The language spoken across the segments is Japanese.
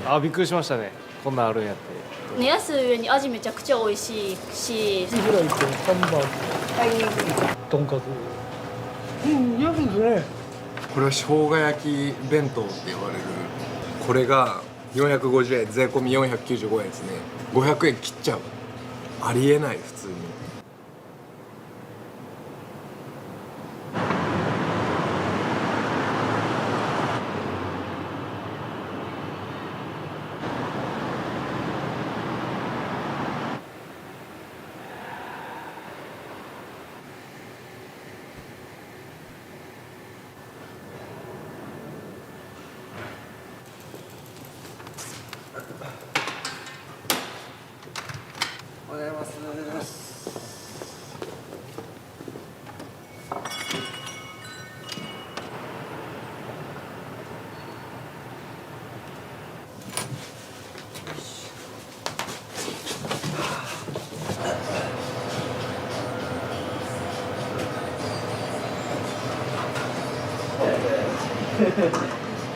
あ、びっくりしましたね。こんなんあるんやって。ね、安い上に味めちゃくちゃ美味しいし。フライとハンバーグ、とんかつ。安いですね。これは生姜焼き弁当って言われる。これが450円、税込み495円ですね。500円切っちゃう。ありえない、普通に。おはようございます。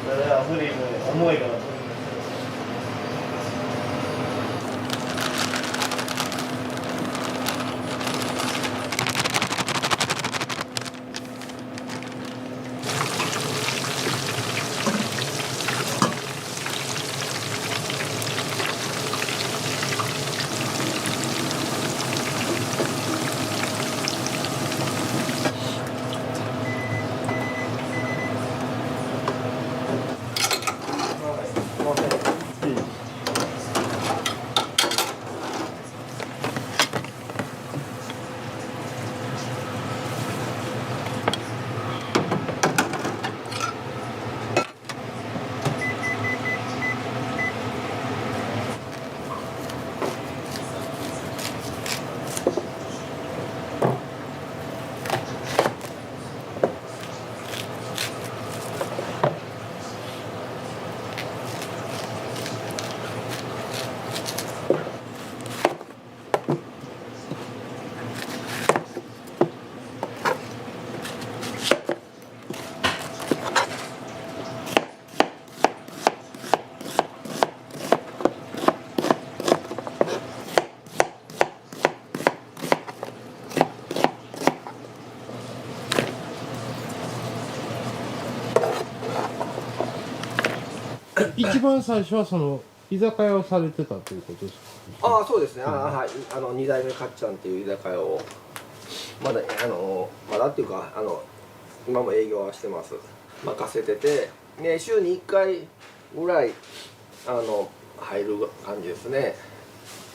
それは無理重いから。一番最初はその居酒屋をされてたということですか。ああ、そうですね。はい。2代目かっちゃんっていう居酒屋をまだまだっていうか今も営業はしてます。任せてて、ね、週に1回ぐらい入る感じですね。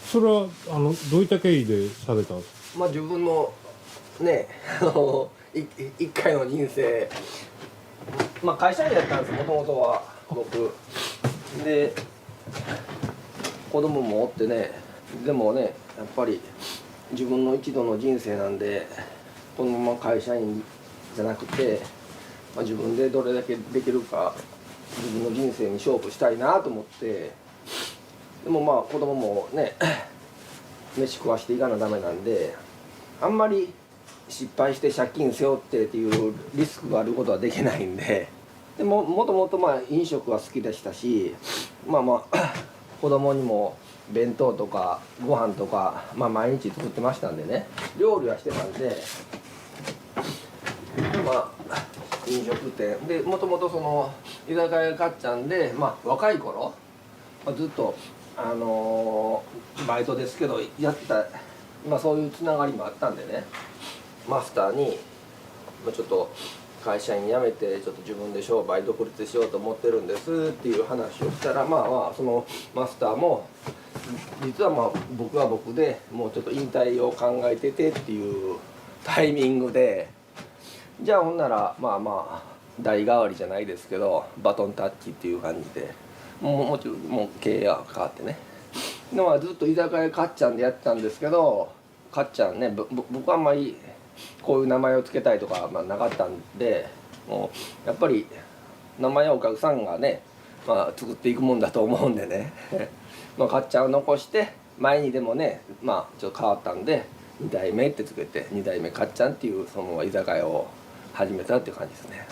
それはどういった経緯でされたんですか。まあ自分のね一回の人生、まあ会社員だったんです、もともとは僕で。子供もおってね、でもね、やっぱり自分の一度の人生なんで、このまま会社員じゃなくて、まあ、自分でどれだけできるか自分の人生に勝負したいなと思って。でもまあ子供もね飯食わしていかなダメなんで、あんまり失敗して借金背負ってっていうリスクがあることはできないんで。でもともとまあ飲食は好きでしたし、まあ子供にも弁当とかご飯とか、まあ、毎日作ってましたんでね、料理はしてたんで、まあ飲食店でもともとその居酒屋かっちゃんで、まあ、若い頃、まあ、ずっとバイトですけどやってた、まあ、そういうつながりもあったんでね、マスターにちょっと会社員辞めてちょっと自分で商売独立しようと思ってるんですっていう話をしたら、まあそのマスターも実はまあ僕は僕でもうちょっと引退を考えててっていうタイミングで、じゃあほんならまあ代替わりじゃないですけどバトンタッチっていう感じで、もちろんもう経営が変わってね。でまあずっと居酒屋かっちゃんでやってたんですけど、かっちゃんね、僕はあんまりこういう名前を付けたいとか、まあ、なかったんで、もうやっぱり名前はお客さんがね、まあ、作っていくもんだと思うんでねまあかっちゃんを残して前にでもね、まあちょっと変わったんで2代目ってつけて2代目かっちゃんっていうその居酒屋を始めたっていう感じですね。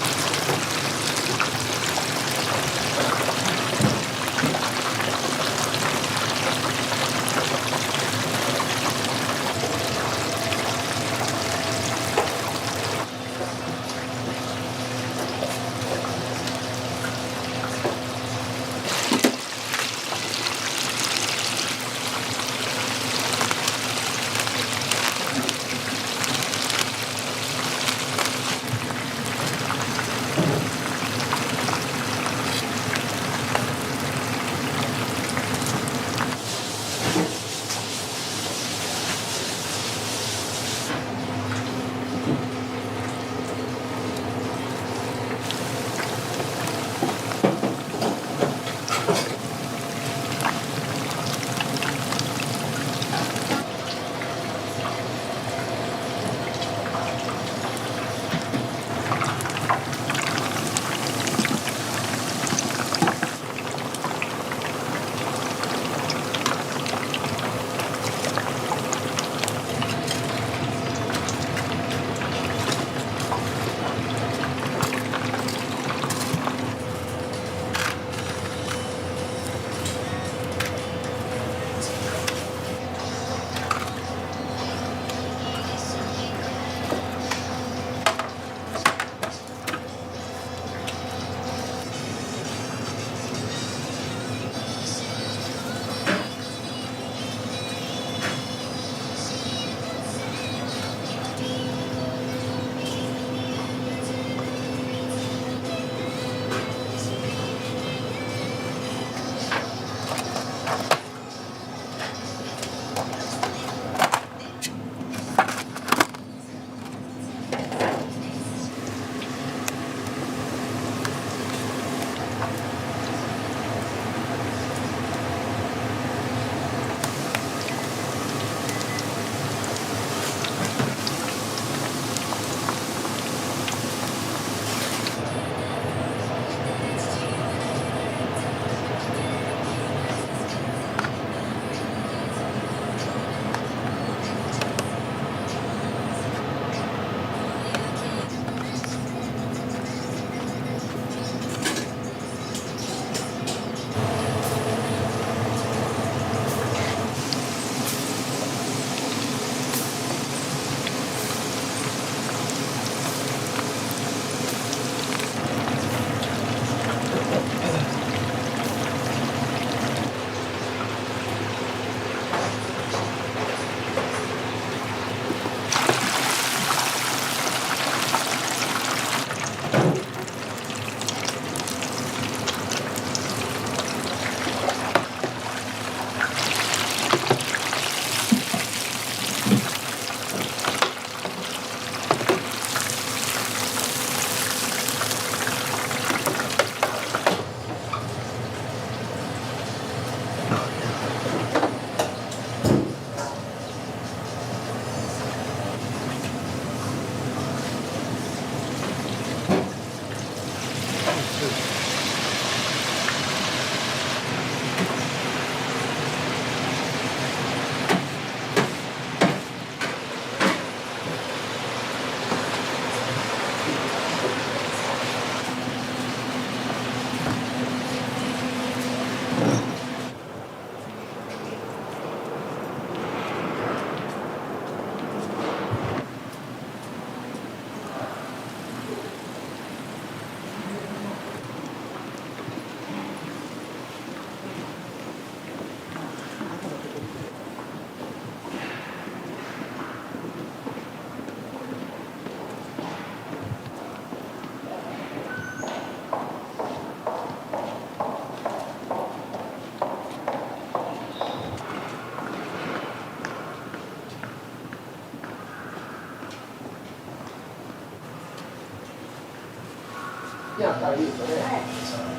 あったらいいですよね。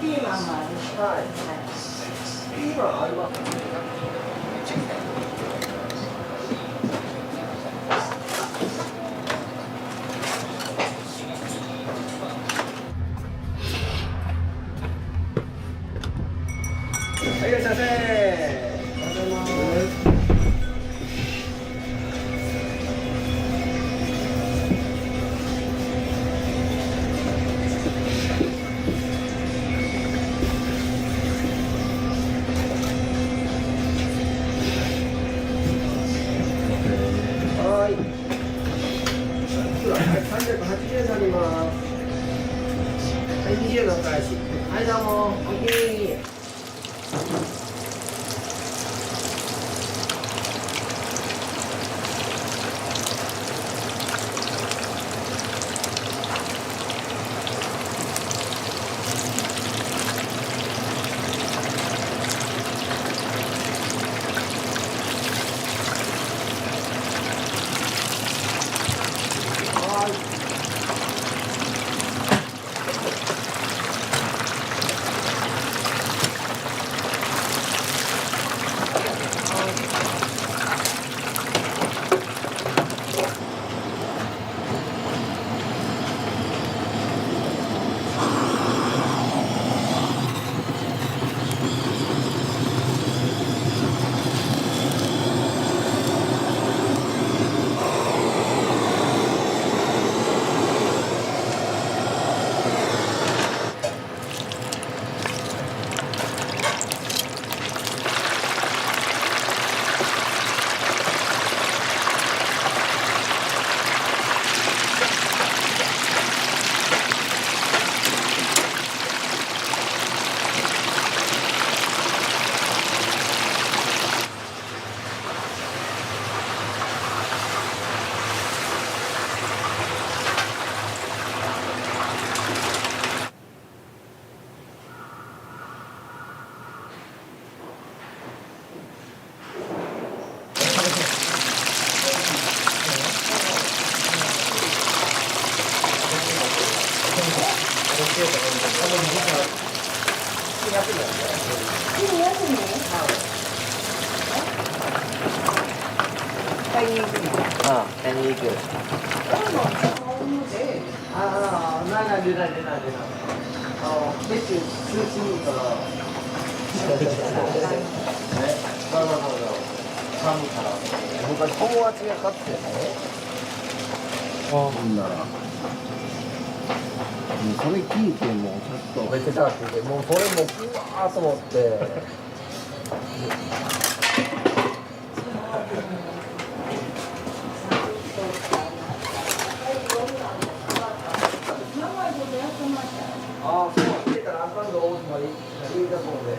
ピーマンもある。はい。ピーマンありますね。はい、いらっしゃいませ。はい。380円になります。はい、20円のお返し。はい、どうも。OK。買いに行くの。ああ、買いに行く。ああ、ない。出ない。メッシュ、中心から。なるほど。寒いから。昔友達が買ってね。ほんなら。もうそれ聞いてもうちょっとめっちゃ高くて、もうそれもうわーと思って。ああ、そう、入れたらあかんぞ、大島に入れたそうで。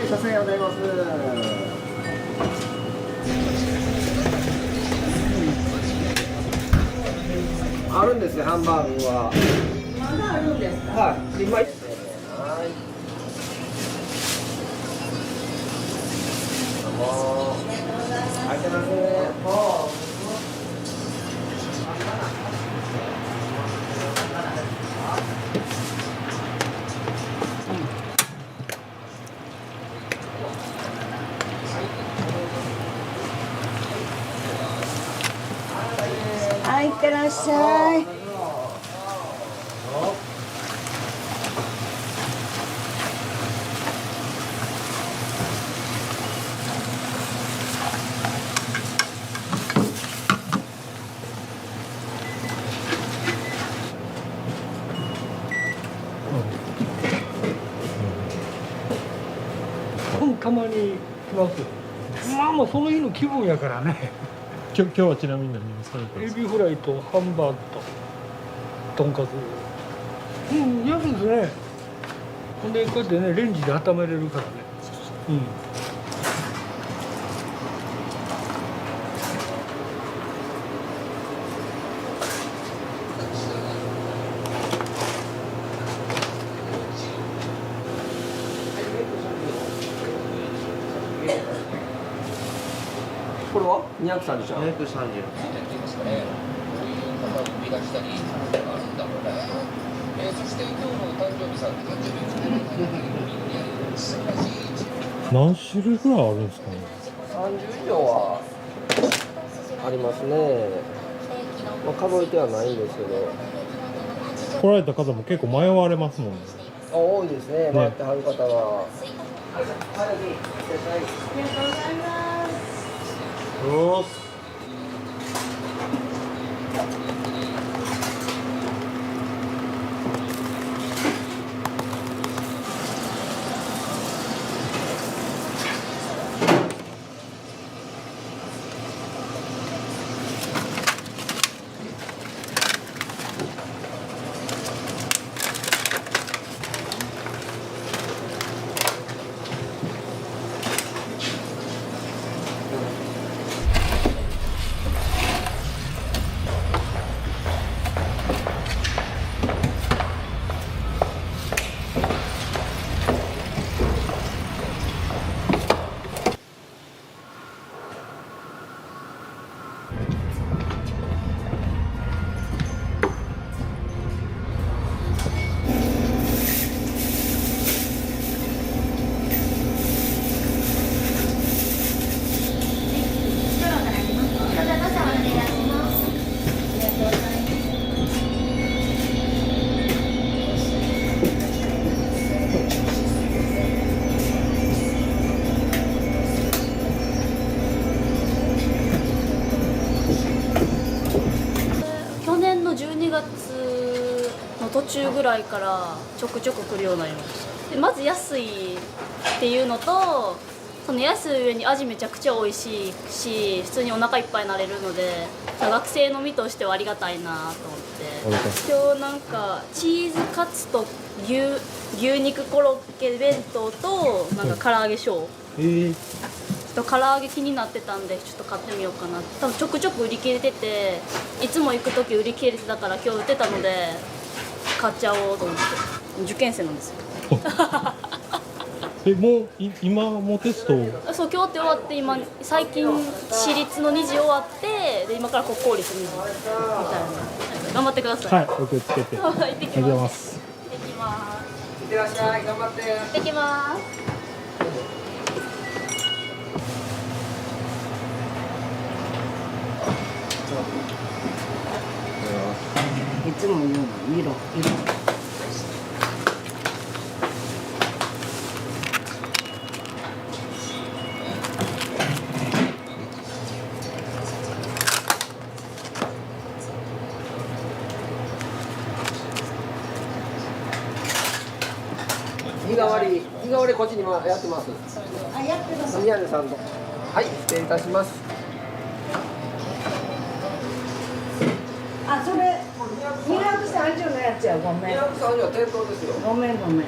させんございます。あるんですよ、ハンバーグは。まだあるんですか。はい、今。はい。どうも。開いてますね。たまに来ますよ。まあもうその日の気分やからね。今日はちなみに何をされたんですか？エビフライとハンバーグととんかつ。安いですね。ほんでこうやってねレンジで温めれるからね。これは230円。何種類ぐらいあるんですかね。30以上はありますね。まあ、数えてはないんですけど、来られた方も結構迷われますもんね。多いですね。回ってはる方は。去年の12月の途中ぐらいからちょくちょく来るようになりましたでまず安いっていうのとその安い上に味めちゃくちゃ美味しいし普通にお腹いっぱいになれるので学生の身としてはありがたいなと思って今日なんかチーズカツと牛肉コロッケ弁当となんか唐揚げショー、ちょっと唐揚げ気になってたんでちょっと買ってみようかな多分ちょくちょく売り切れてていつも行く時売り切れてたから今日売ってたので買っちゃおうと思って受験生なんですよもう今もテストを。そう今日って終わって今最近私立の2次終わってで今から国公立2次みたいな頑張ってくださいはい、お気をつけて。行ってきますありがとうございます。行ってきますいってらっしゃい。頑張って。行ってきますいつも言うの見ろ見ろ。日替わりこっちにもやってます。あ、やってます。宮根さんと。はい、失礼いたします。あ、それ230のやつや。ごめん。 230は店頭ですよ。ごめんごめん。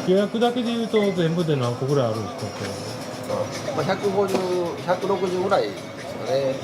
予約だけで言うと全部で何個ぐらいあるんですか？まあ、150、160ぐらいですかね。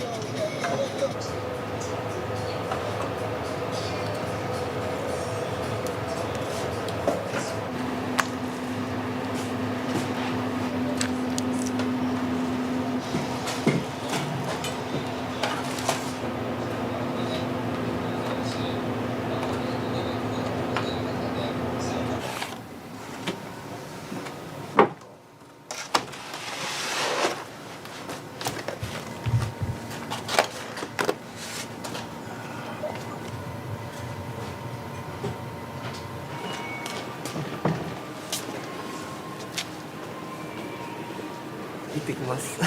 行ってきます。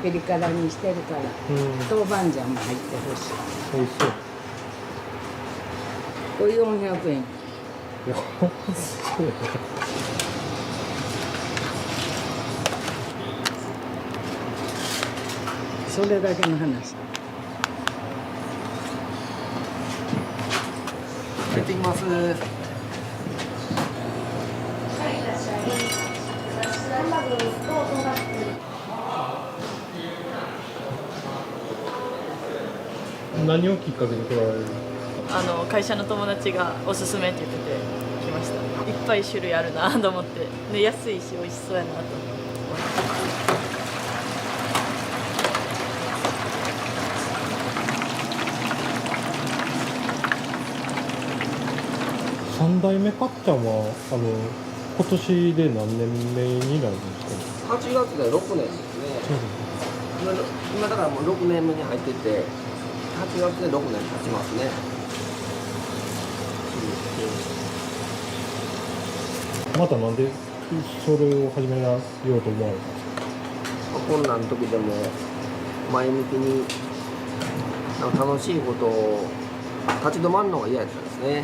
ピリ辛にしてるから、豆板醤も入ってほしい。美味しそう。これ400円。それだけの話。行ってきます。何をきっかけに来られる？会社の友達がおすすめって言ってて来ました。いっぱい種類あるなと思って、で安いし美味しそうやなと思って。3代目かっちゃんは今年で何年目になるんですか？ 8月で6年ですね。今だからもう6年目に入ってて、8月で6年経ちますね。またなんでそれを始めようと思われたんですか？困難の時でも前向きに楽しいことを立ち止まるのが嫌やったんですね。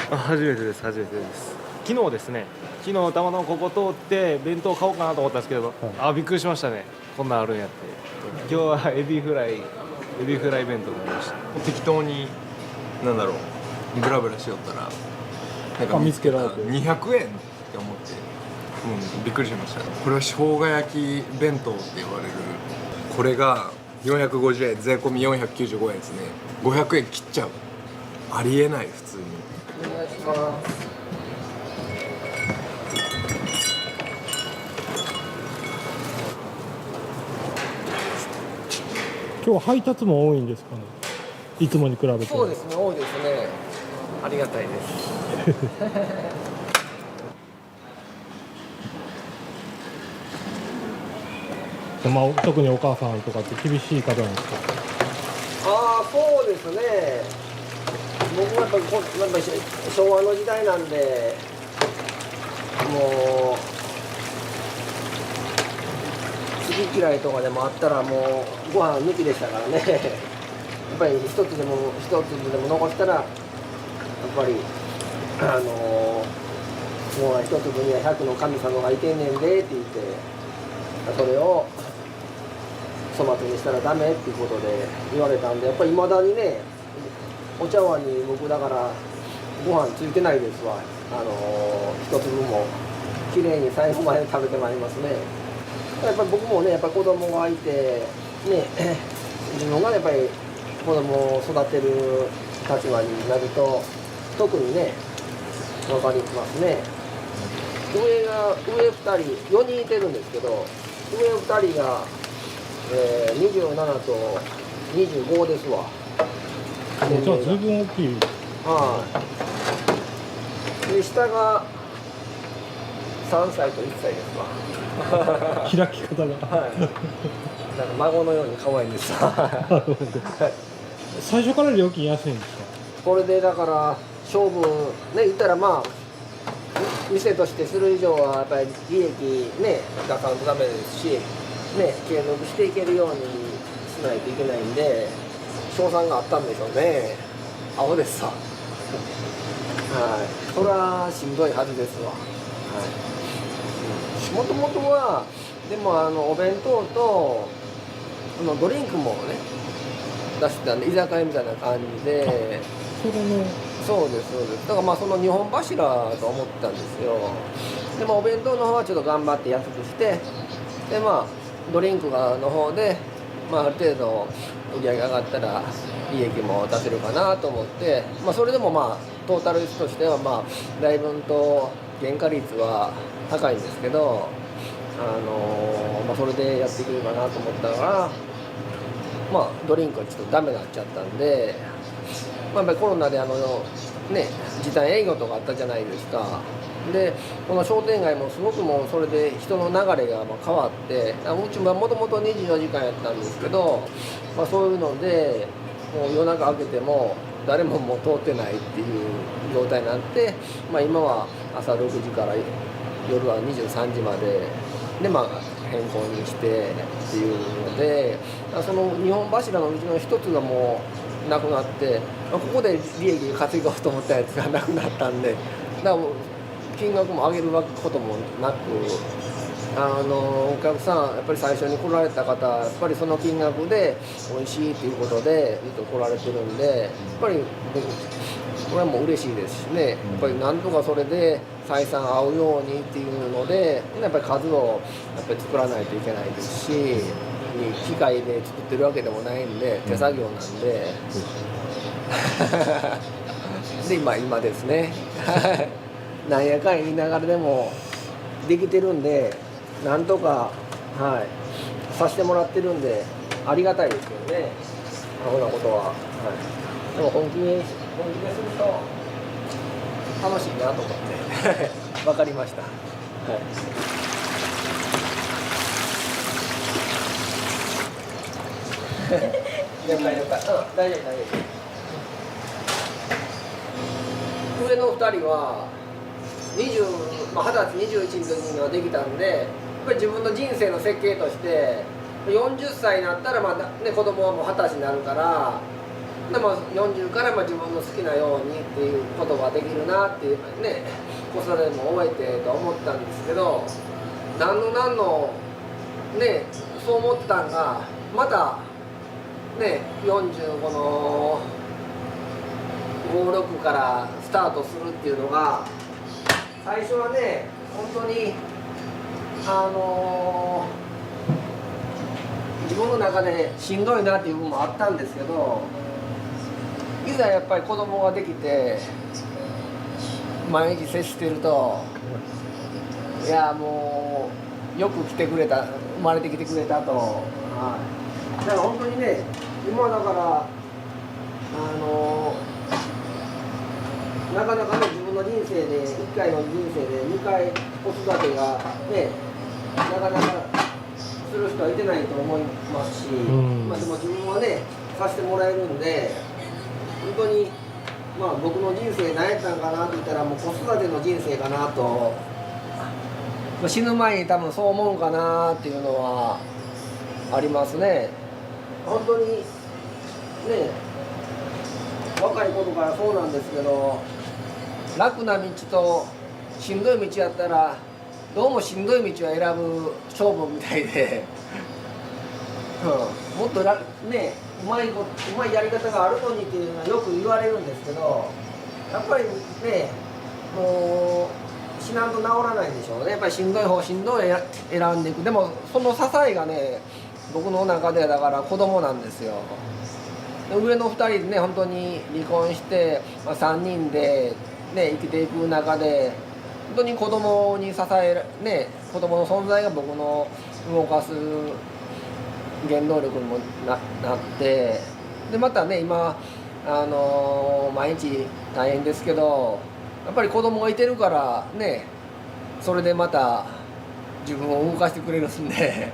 初めてです。昨日ですね、昨日たまたまここ通って弁当買おうかなと思ったんですけど、びっくりしましたね、こんなんあるんやって。今日はエビフライ弁当になりました。適当になんだろうブラブラしよったらなんか見つけられて200円って思って、びっくりしました。これは生姜焼き弁当って言われる、これが450円、税込み495円ですね。500円切っちゃう、ありえない。普通にお願いします。今日は配達も多いんですかね、いつもに比べて。そうですね、多いですね。ありがたいです。特にお母さんとかって厳しい方なんですか？ああ、そうですね。僕もやっぱり昭和の時代なんで、もう好き嫌いとかでもあったらもうご飯抜きでしたからね。やっぱり一つでも残したらやっぱりもう一粒には100の神様がいてんねんでって言って、それを粗末にしたらダメっていうことで言われたんで、やっぱり未だにね、お茶碗に僕だからご飯ついてないですわ。一粒もきれいに最後まで食べてまいりますね。やっぱり僕もね、やっぱり子供がいてね、自分がやっぱり子供を育てる立場になると特にね分かりますね。上2人4人いてるんですけど、上2人が27と25ですわ。じゃあ随分大きい。はい。で下が3歳と1歳ですわ。開き方が。はい。なんか孫のように可愛いんですわ。最初から料金安いんですか？これでだから勝負ね、言ったらまあ店としてする以上はやっぱり利益ねがかんとダメですし。ね、継続していけるようにしないといけないんで、賞賛があったんでしょうね。アホですわ。はい。それはしんどいはずですわ。はい。もともとはでもお弁当とドリンクもね出してたんで、居酒屋みたいな感じで。そうです。だからまあその2本柱と思ってたんですよ。でもお弁当の方はちょっと頑張って安くして、でまあドリンクの方で、まあ、ある程度売り上げ上がったら利益も出せるかなと思って、まあ、それでもまあトータルとしてはまあ代分と原価率は高いんですけど、まあ、それでやっていけるかなと思ったら、まあ、ドリンクはちょっとダメになっちゃったんで、まあ、やっぱりコロナでね時短営業とかあったじゃないですか。でこの商店街もすごくもうそれで人の流れが変わって、うちもともと24時間やったんですけど、そういうのでもう夜中明けても誰ももう通ってないっていう状態になって、今は朝6時から夜は23時までで変更にしてっていうので、その2本柱のうちの一つがもうなくなって、ここで利益稼ごうと思ったやつがなくなったんで、だからもう金額も上げることもなく、お客さんやっぱり最初に来られた方やっぱりその金額で美味しいっていうことでずっと来られてるんで、やっぱりこれはもう嬉しいですしね、やっぱりなんとかそれで採算合うようにっていうのでやっぱり数をやっぱり作らないといけないですし、機械で作ってるわけでもないんで手作業なんでで今ですねなんやかん言いながらでもできてるんでなんとか、させてもらってるんでありがたいですけどね、こんなことは、でも本気ですると楽しいなと思って分かりました、了解了解、大丈夫大丈夫。上の2人は20歳21の時にはできたんで、やっぱり自分の人生の設計として40歳になったら子供はもう20歳になるからでも40から自分の好きなようにっていうことができるなっていうね、子育ても終えてと思ったんですけど、何のねそう思ってたんがまたね45の56からスタートするっていうのが最初はね本当に自分の中でしんどいなっていう部分もあったんですけど、いざやっぱり子供ができて毎日接してると、いやもうよく来てくれた、生まれてきてくれたと、だから本当にね今だからなかなかね自分の人生で1回の人生で2回子育てがねなかなかする人はいてないと思いますし、でも自分はねさせてもらえるんで本当に僕の人生何やったんかなって言ったらもう子育ての人生かなと、死ぬ前に多分そう思うかなっていうのはありますね。本当にね若い頃からそうなんですけど、楽な道としんどい道やったらどうもしんどい道を選ぶ勝負みたいで、もっとねうまいやり方があるのにっていうのはよく言われるんですけど、やっぱりねもうしなんと治らないんでしょうね。やっぱりしんどい方選んでいく。でもその支えがね僕の中ではだから子供なんですよ。上の2人でね本当に離婚して、3人で、ね、生きていく中で本当に子供に子供の存在が僕の動かす原動力にも なってでまたね今毎日大変ですけどやっぱり子供がいてるからねそれでまた自分を動かしてくれるんで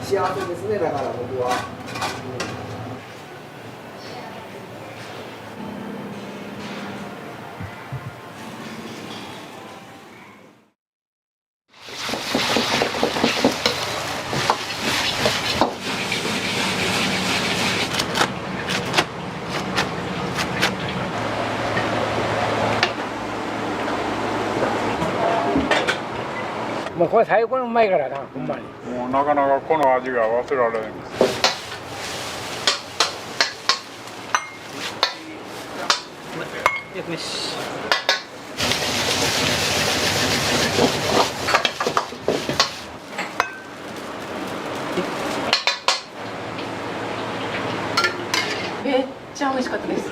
幸せですね。だから僕は、もうこれ最高にうまいからな、ほんまに。もうなかなかこの味が忘れられないんです。よく飯。めっちゃ美味しかったです。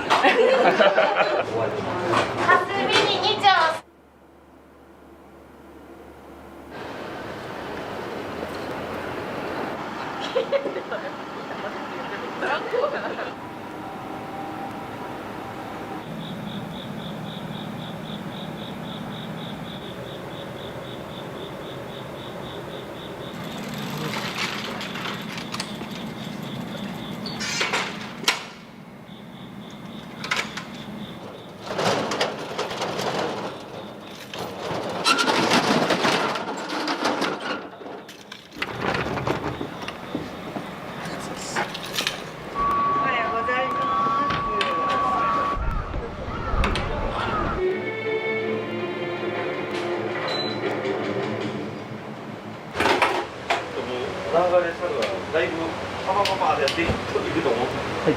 パパパってやっていくと思う。はい。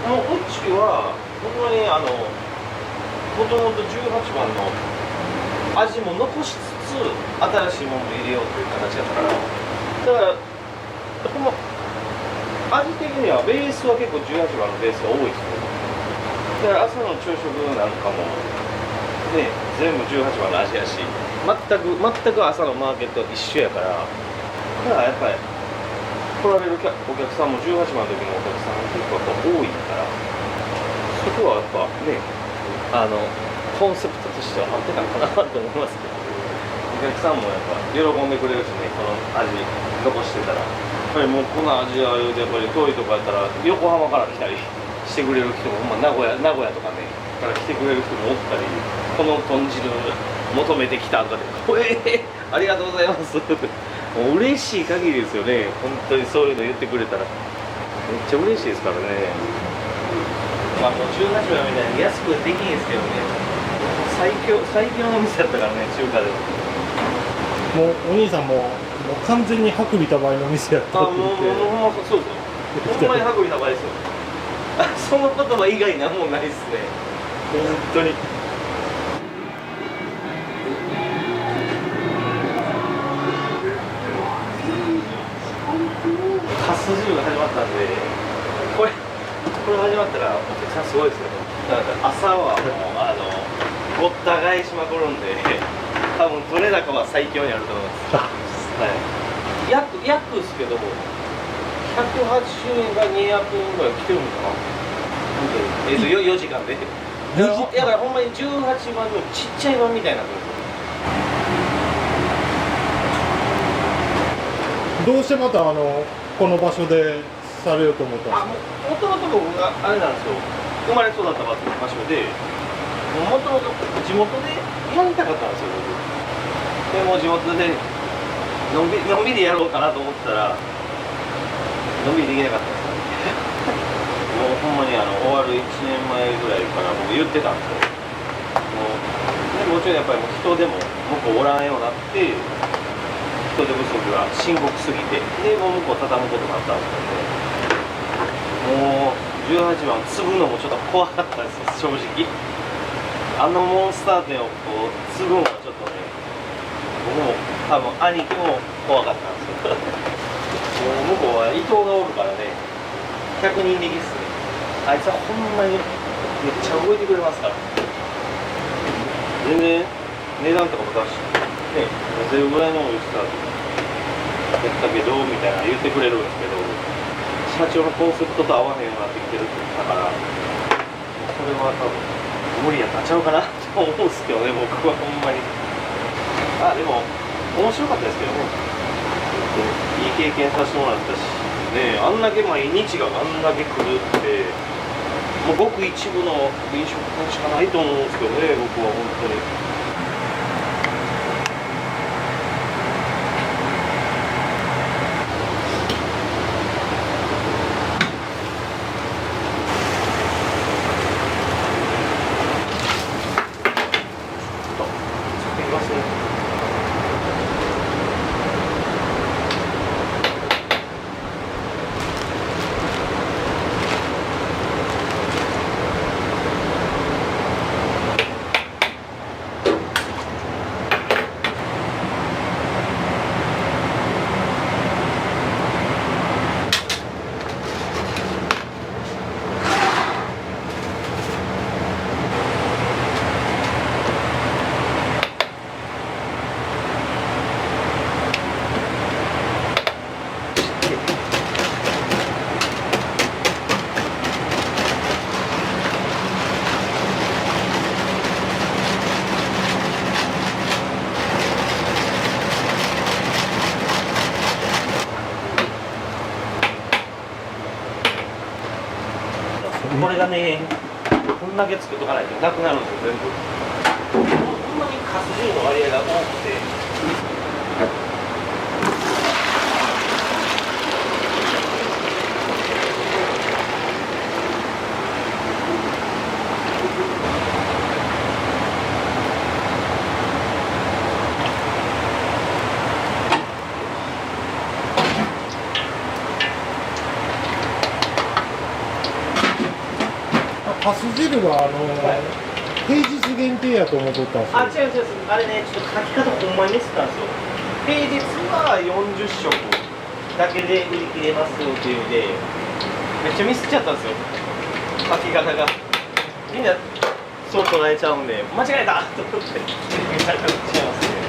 こっちはほんまにもともと18番の味も残しつつ新しいものも入れようという形だったから、だからほんま味的にはベースは結構18番のベースが多いですよ。だから朝の朝食なんかもね全部18番の味やし、全く朝のマーケット一緒やから、だからやっぱり来られるお客さんも18番の時のお客さん結構多いから、そこはやっぱねコンセプトとしては合ってたのかなと思いますけど、お客さんもやっぱ喜んでくれるしね、この味残してたら。やっぱりもうこの味はやっぱり遠いとこやったら横浜から来たりしてくれる人も、名古屋とかねから来てくれる人もおったり、この豚汁求めてきたとかでありがとうございますもう嬉しい限りですよね。本当にそういうの言ってくれたらめっちゃ嬉しいですからね。まあもう18番みたいに安くできんですけどね、最強の店だったからね、中華でも。もうお兄さんも完全に薄利多売の店やったって言って。もうそうですよ。ほんまに薄利多売ですよ。その言葉以外なんもないですね。本当に。カス汁が始まったんで、これ始まったらお客さんすごいですよ。だから朝はもうごった返しまくるんで、多分取れ高は最強にあると思います。はい。約ですけど、180円が200円ぐらい来てるのかな。4時間で。だからほんまに18番のちっちゃい版みたいになってるんですよ。どうしてまたこの場所でされようと思ったんですか？もともと僕があれなんですよ、生まれ育った場所で、もともと地元でやりたかったんですよ、僕。でもう地元でのんびりやろうかなと思ってたら、のんびりできなかったんですよもうほんまに終わる1年前ぐらいから僕言ってたんですよ。もちろんやっぱりもう人でも向こうおらんようになって、人手不足が深刻すぎて、でもう向こう畳むことになったんですけど、もう18番継ぐのもちょっと怖かったです正直。モンスター店をこう継ぐのはちょっとね、僕も多分兄貴も怖かったんですよもう向こうは伊藤がおるからね、100人力っすね。あいつはほんまにめっちゃ動いてくれますから、全然値段とかも出してね、出せるぐらいの美味しさやったけどみたいな言ってくれるんですけど、社長のコンセプトと合わへんようになってきてるって言ったから、それは多分無理やったんちゃうかなと思うんですけどね、僕はほんまに。でも面白かったですけどね、いい経験させてもらったしね、あんだけ毎日があんだけ来るって、もうごく一部の飲食店しかないと思うんですけどね、僕は本当に。これがね、こんだけ作っとかないとなくなるんですよ、全部。ほんまにカス汁の割合が多くて。かす汁は平日限定やと思っとったんですよ。あ、違う違う、あれね、ちょっと書き方ほんまにミスったんですよ。平日は40食だけで売り切れますよっていう意味で、めっちゃミスっちゃったんですよ、書き方が。みんなそう捉えちゃうんで、間違えたと思ってみんな書いちゃいますね。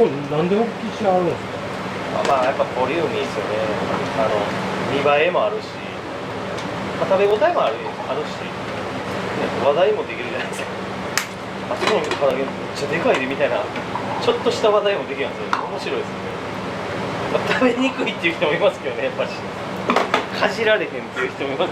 これなんで大きくしてあるんですか？まあやっぱボリューミーですよね。見栄えもあるし、食べ応えもあるし、話題もできるじゃないですか。あそこの唐揚げめっちゃでかいでみたいな、ちょっとした話題もできるんですよ。面白いですね。食べにくいっていう人もいますけどね、やっぱしかじられへんっていう人もいます。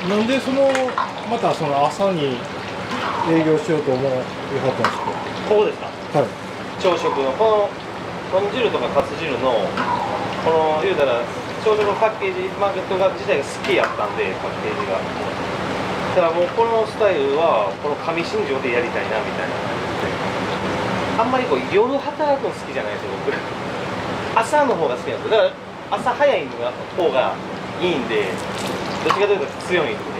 なんでまた朝に営業しようと思いはったんですか？ここですか？はい。朝食のこの豚汁とかカツ汁のこの言うたら朝食のパッケージマーケットが自体が好きやったんで、パッケージがだからもうこのスタイルはこの上新庄でやりたいなみたいな感じで、あんまりこう夜働くの好きじゃないですよ僕。朝の方が好きなんですよ。だから朝早いのが方がいいんで、どっちかというと強いんで。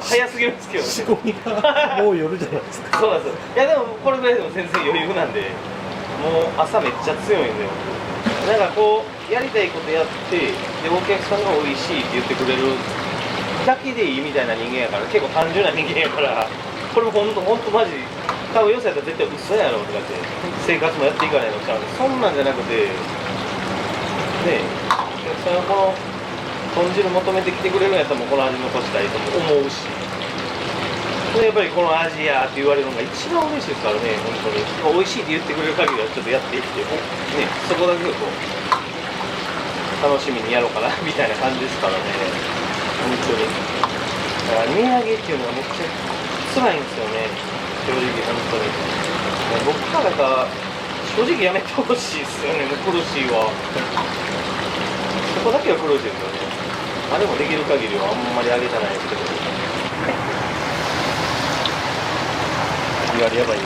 早すぎるんですけど、ね、仕込みがもう夜じゃないですか。そうなんですよ。いやでもこれぐらいでも全然余裕なんで、もう朝めっちゃ強いんで、なんかこうやりたいことやって、でお客さんが美味しいって言ってくれるだけでいいみたいな人間やから、結構単純な人間やから、これも本当マジ多分よそやったら絶対嘘やろとかって、生活もやっていかないのちゃうの。そんなんじゃなくて、ね、お客さんがこの豚汁求めてきてくれるんやったらもうこの味残したいと思うし、やっぱりこの味やって言われるのが一番嬉しいですからね、本当に。美味しいって言ってくれる限りはちょっとやっていって、ね、そこだけをこう楽しみにやろうかなみたいな感じですからね、本当に。だから値上げっていうのはめっちゃ辛いんですよね、正直本当に。僕からか正直やめてほしいですよね、もう苦しいわ。そこだけは苦しいですよね。まあでもできる限りはあんまり上げじゃないですけど。やばいですよね。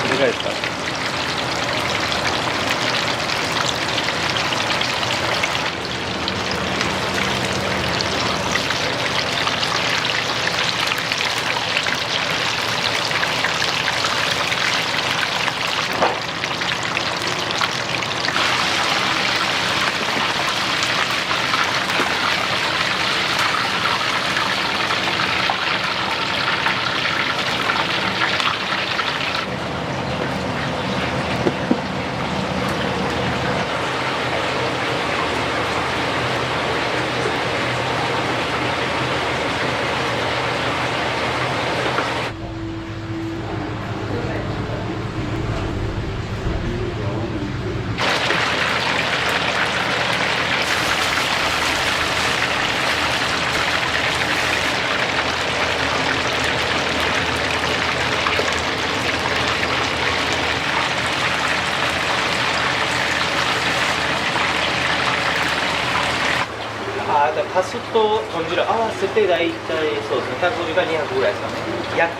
それがですか。カスと豚汁合わせて大体そうですね、150から200ぐらいですかね、約。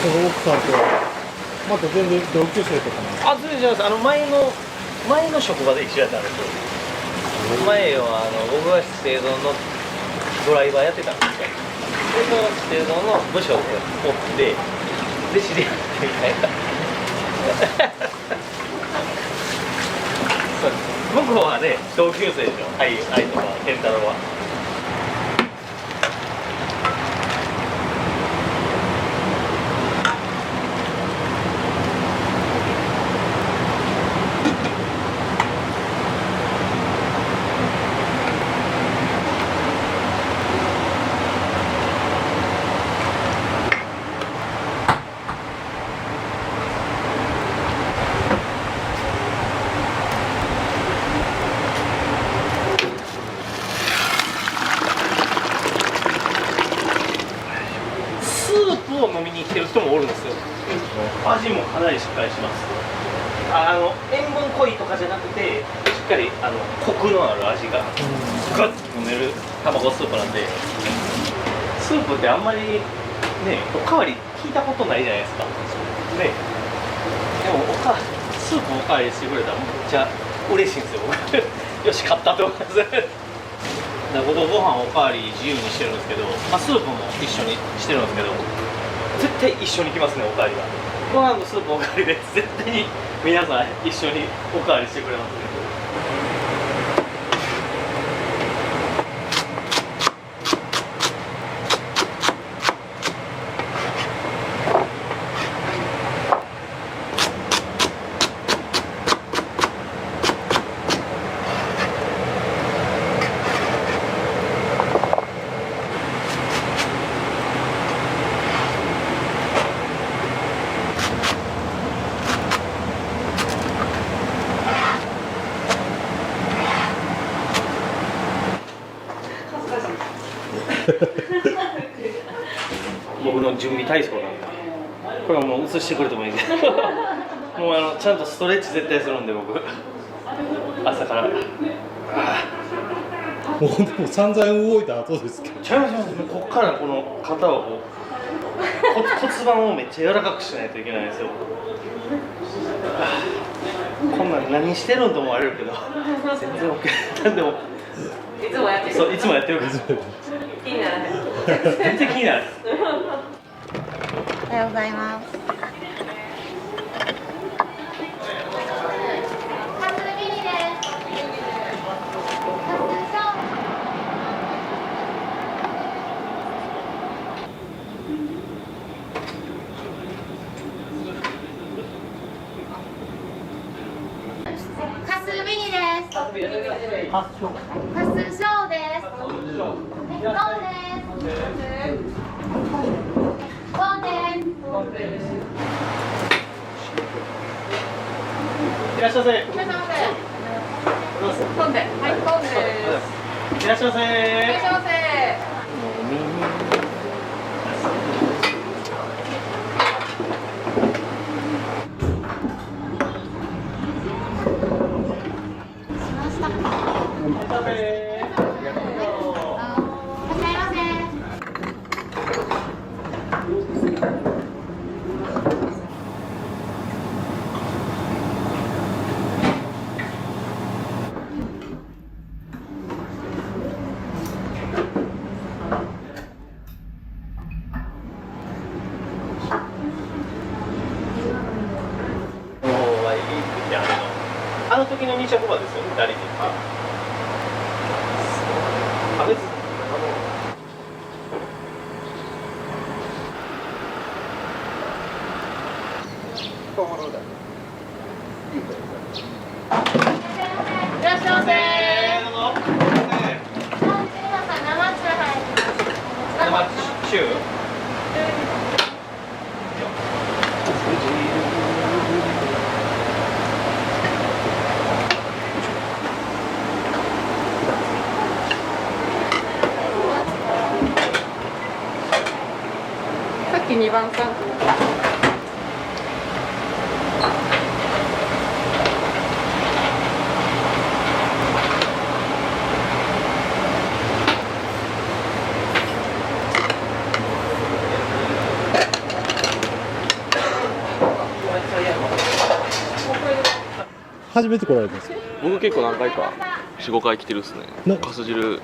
その奥さんとはまた全然同級生とかなの？あ、全然違います。前の職場で一緒やったんですよ。前は僕は資生堂のドライバーやってたんですよ。で、その資生堂の部署でおって、で知り合ってみたいな。そうです。向こうはね、同級生でしょ。愛とか健太郎は。スープを飲みに来てる人もおるんですよ。味もかなりしっかりします。塩分濃いとかじゃなくて、しっかりコクのある味がガッと飲める卵スープなんで、スープってあんまりね、おかわり聞いたことないじゃないですか。ね、でもスープおかわりしてくれたらめっちゃ嬉しいんですよ。僕よし買ったと思います。僕ご飯おかわり自由にしてるんですけど、スープも一緒にしてるんですけど、絶対一緒に来ますね、おかわりが。ご飯とスープおかわりで絶対に皆さん一緒におかわりしてくれますね。僕の準備体操なんで、これはもう映してくれてもいいんでもうちゃんとストレッチ絶対するんで、僕朝からもうでも散々動いた後ですけど。ちゃいますもうこっからこの肩をこう骨盤をめっちゃ柔らかくしないといけないんですよ。こんなん何してるんと思われるけど全然 OK なんでもいつもやってる。そう、いつもやってるから気にならない。全然気になる。おはようございます。カスビニです。カスショウです。ゴーです。いらっしゃいませ。いらっしゃいませ。混んで、はい、混んで。いらっしゃいませ。いらっしゃいませ。あの時の2着馬ですよね、誰に。あ、別に。いらっしゃいませ。生中。さっき2番さん。初めて来られたんですか？僕結構何回か45回来てるっすね。かす汁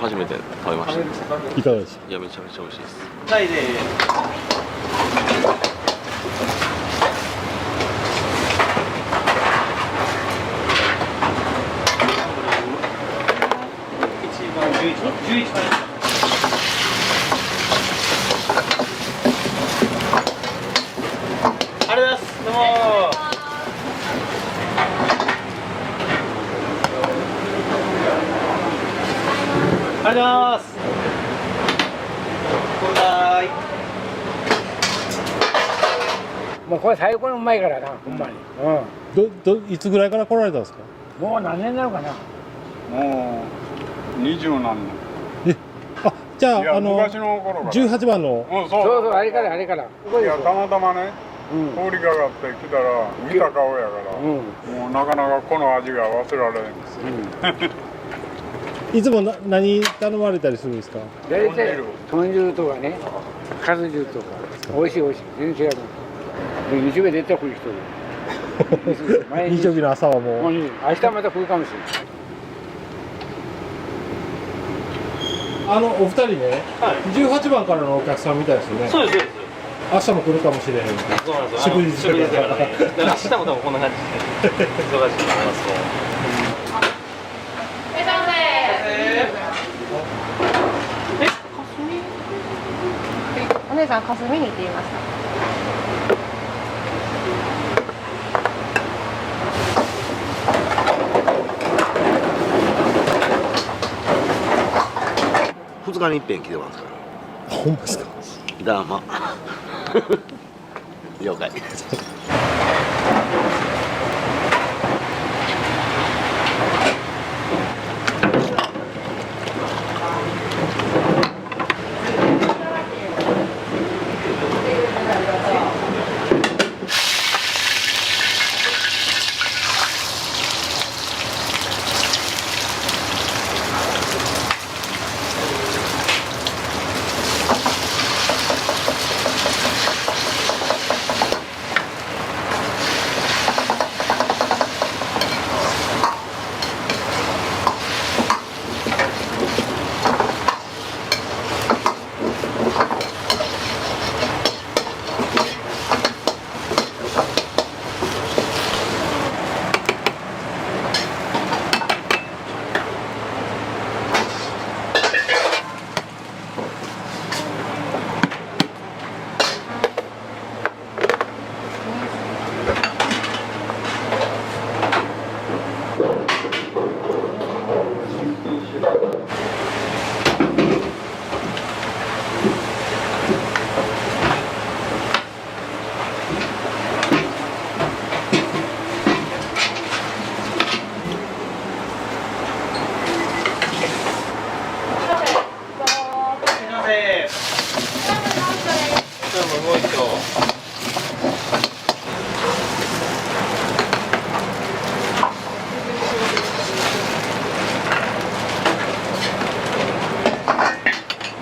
初めて食べました。いかがでした？いやめちゃめちゃ美味しいです。タイで11番ありがとうございます。どうもありがとうございます。はい。もうこれ最高にうまいからな、ほんまに。いつぐらいから来られたんですか？もう何年なのかな。もう20何年。じゃあ昔の頃から18番の。そうあれから。いやたまたまね、通りかかってきたら見た顔やから、もうなかなかこの味が忘れられないんですよ。いつも何頼まれたりするんですか？大体豚汁とかね、かす汁とか、美味しい全然違う。日曜日絶対来る人日曜日の朝はもう。明日また来るかもしれない。お二人ね、18番からのお客さんみたいですよね。そうです。明日も来るかもしれへん。そうなんですよ。祝日だからね。明日も多分こんな感じで忙しいと思いますね。お姉さん、かすみにって言いました。2日に一遍来てますから。ほんまですか？どうも。了解。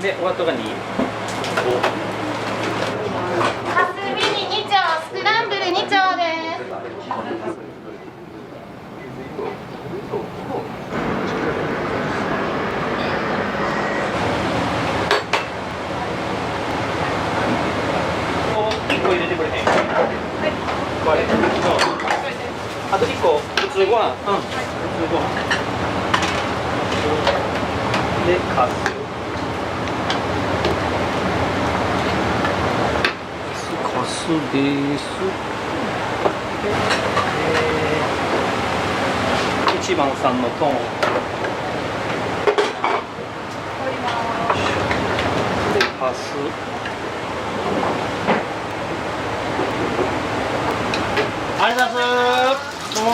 で、お後が2。かすみに2丁、スクランブル2丁です。1個入れてくれへん。はい。あと1個、普通ご飯。普通ご飯。で、かす。かすです。1番さんのトン。で、かす。ありがとうございます。どうも。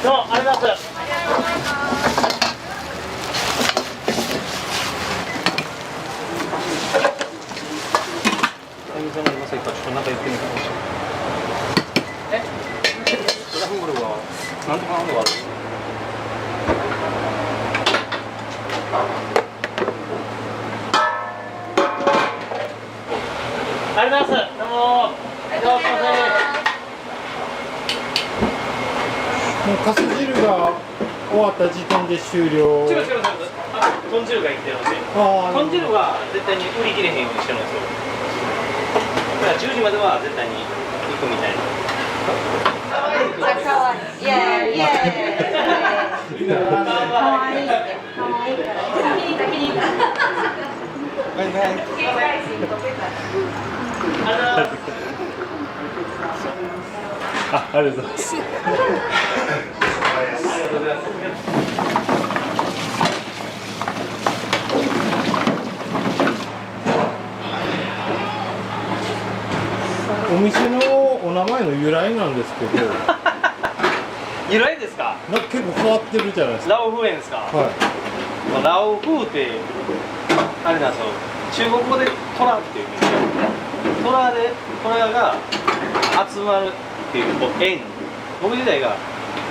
どうもありがとうございます。ありがとうございます。どうも。もうかす汁が終わった時点で終了。違う。豚汁が生きてるので、豚汁は絶対に売り切れへんようにしてるんですよ。だから10時までは絶対に行くみたいな。かわいい。イエーイ。かわいい。かわいいから。気に入った。バイバイ。ありがとうございます。お店のお名前の由来なんですけど由来ですか？なんか結構変わってるじゃないですか。ラオフ園ですか？はい。ラオフってあれなんですよ。中国語でトラっていう意味で、トラが集まるっていう園。僕自体が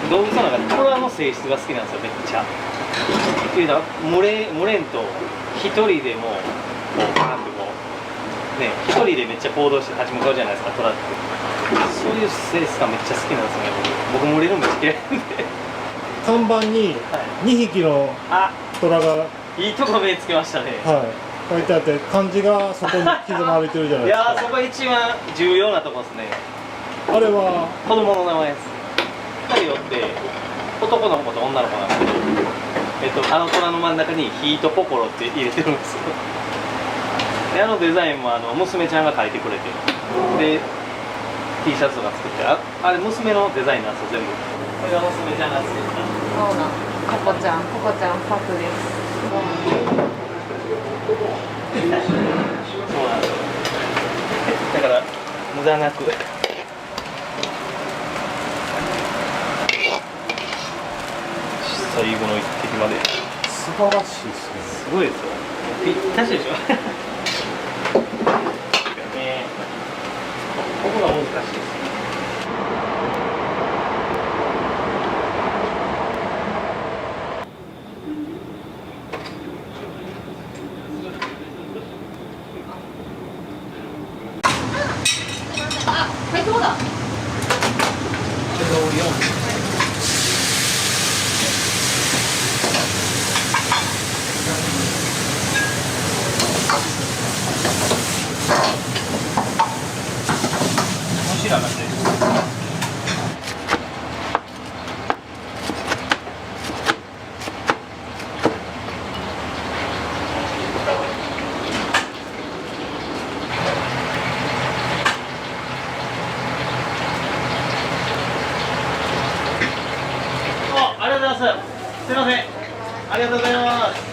動物の中でトラの性質が好きなんですよ、めっちゃ。っていうのは群れんと一人でもこうバーンってこうね、一人でめっちゃ行動して立ち向かうじゃないですか、トラって。そういう性質がめっちゃ好きなんですよね。僕群れるのめっちゃ嫌いなんで。看板に2匹の虎が、いいとこ目つけましたね。はい、書いてあって漢字がそこに刻まれてるじゃないですか。いやー、そこが一番重要なとこですね。あれは子供の名前です。2人おって男の子と女の子なんですけど、あの虎の真ん中にヒートポコロって入れてるんですよ。で、あのデザインも娘ちゃんが描いてくれて、で T シャツとか作って、あれ娘のデザインなんですよ、全部。これが娘ちゃんが作った。そうなん、ココちゃんパクです。そうなんですよ。だから無駄なく最後の一滴まで。素晴らしいですね。すごいですよ。ぴったしでしょ。ね、ここが難しいです。はい、そうだ。白がね。ありがとうございます。すみません。ありがとうございます。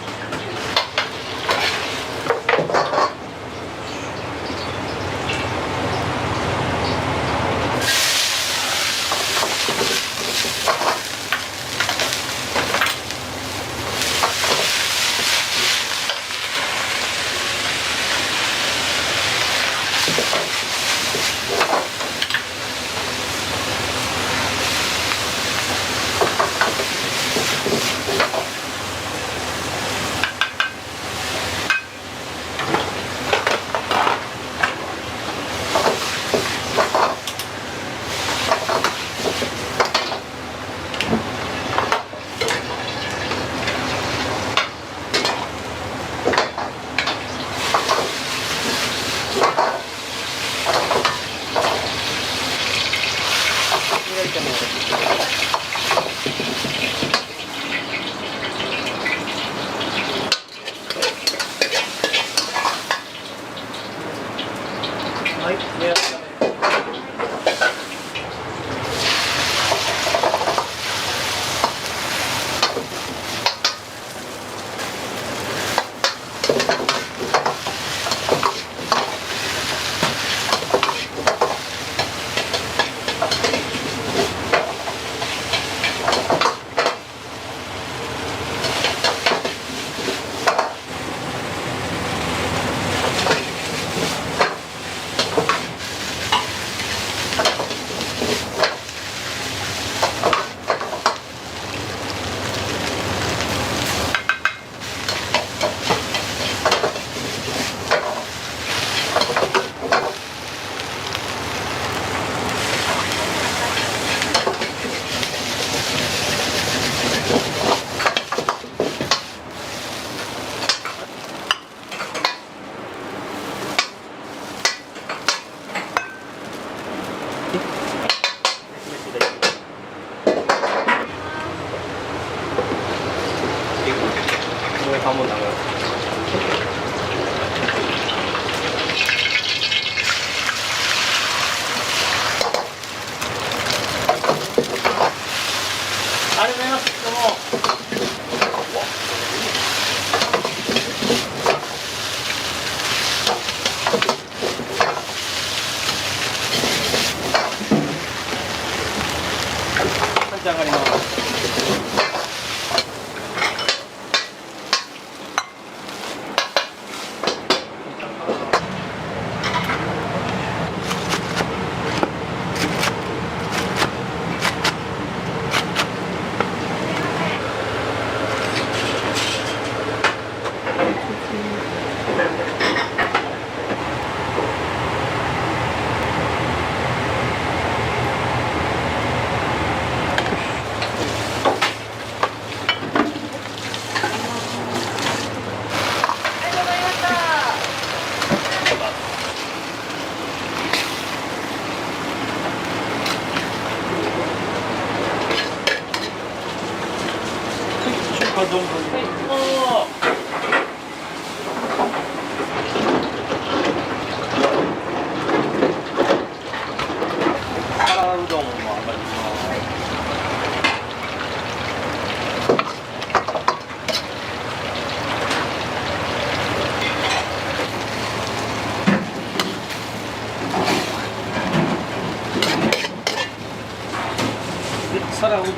はい、上半分長い。ありがとうございます。どうも。立ち上がります。皿うどん。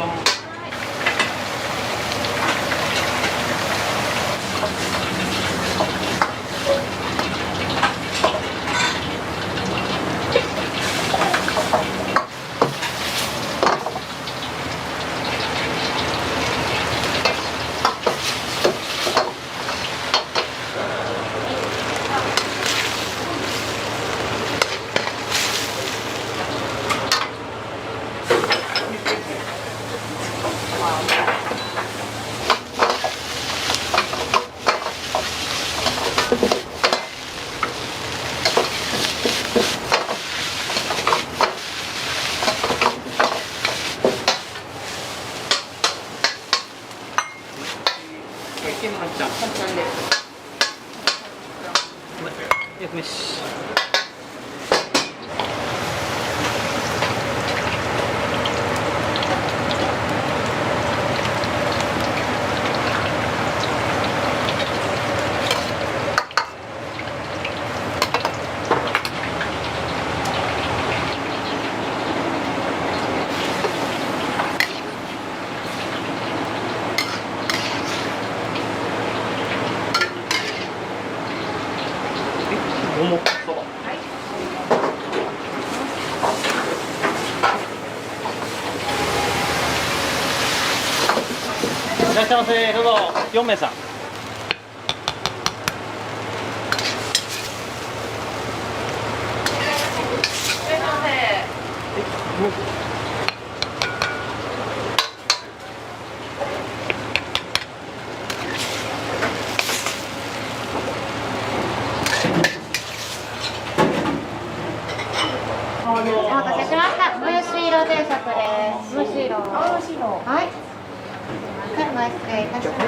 よし。五目そば。いらっしゃいませ。どうぞ。4名さん。お待たせしました。蒸し色定食です。蒸し色。はい。前失礼いたします。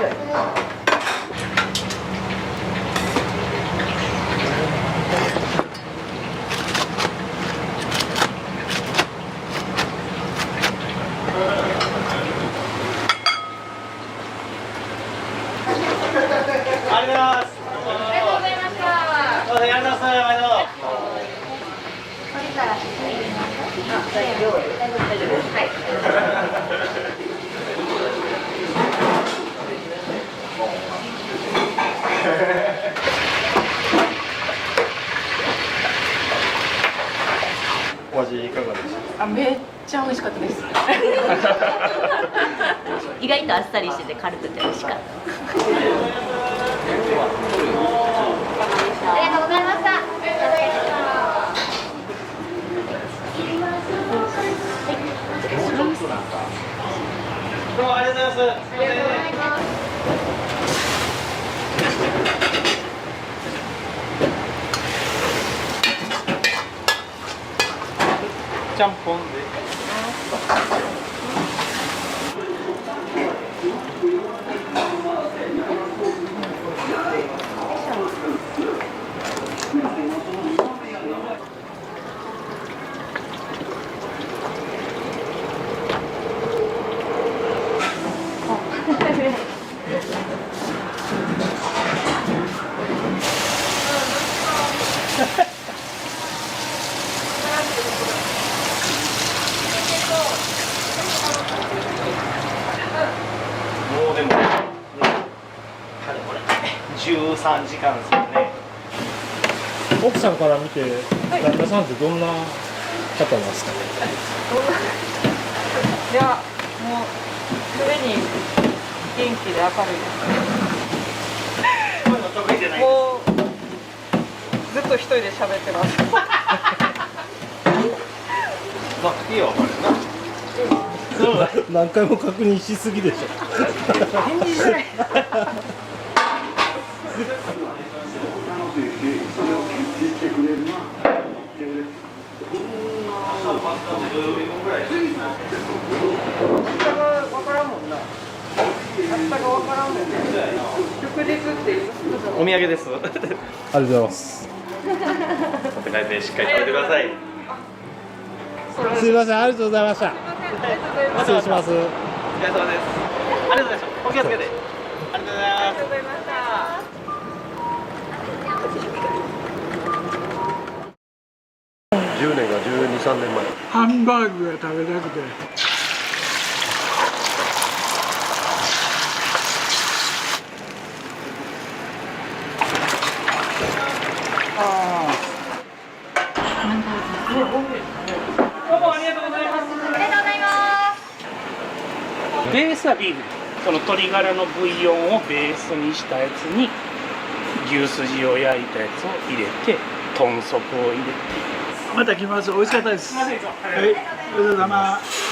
ありがとうございます。ありがとうございました。どうぞやりなさい。毎度。降りたら大丈夫です。はい。お味いかがでしたか。めっちゃ美味しかったです。意外とあっさりしてて軽くて美味しかった。ありがとうございました。どうもありがとうございます。ちゃんぽんで。13時間ですよね。奥さんから見て旦那さんってどんな方なんですか？いやもう常に元気で明るいです。もうずっと一人で喋ってます。まあいいよこれな。何回も確認しすぎでしょ。返事しない。お土産です。ありがとうございます。持って帰ってしっかり食べてください。すいません、ありがとうございました。失礼します。お疲れ様です。ありがとうございました。お気をつけて。ありがとうございます。10年が12、3年前。ハンバーグが食べたくて。ベースはビーフ、その鶏ガラのブイヨンをベースにしたやつに牛すじを焼いたやつを入れて、豚足を入れて。また来ます。美味しかったです。はい、ありがとうございます。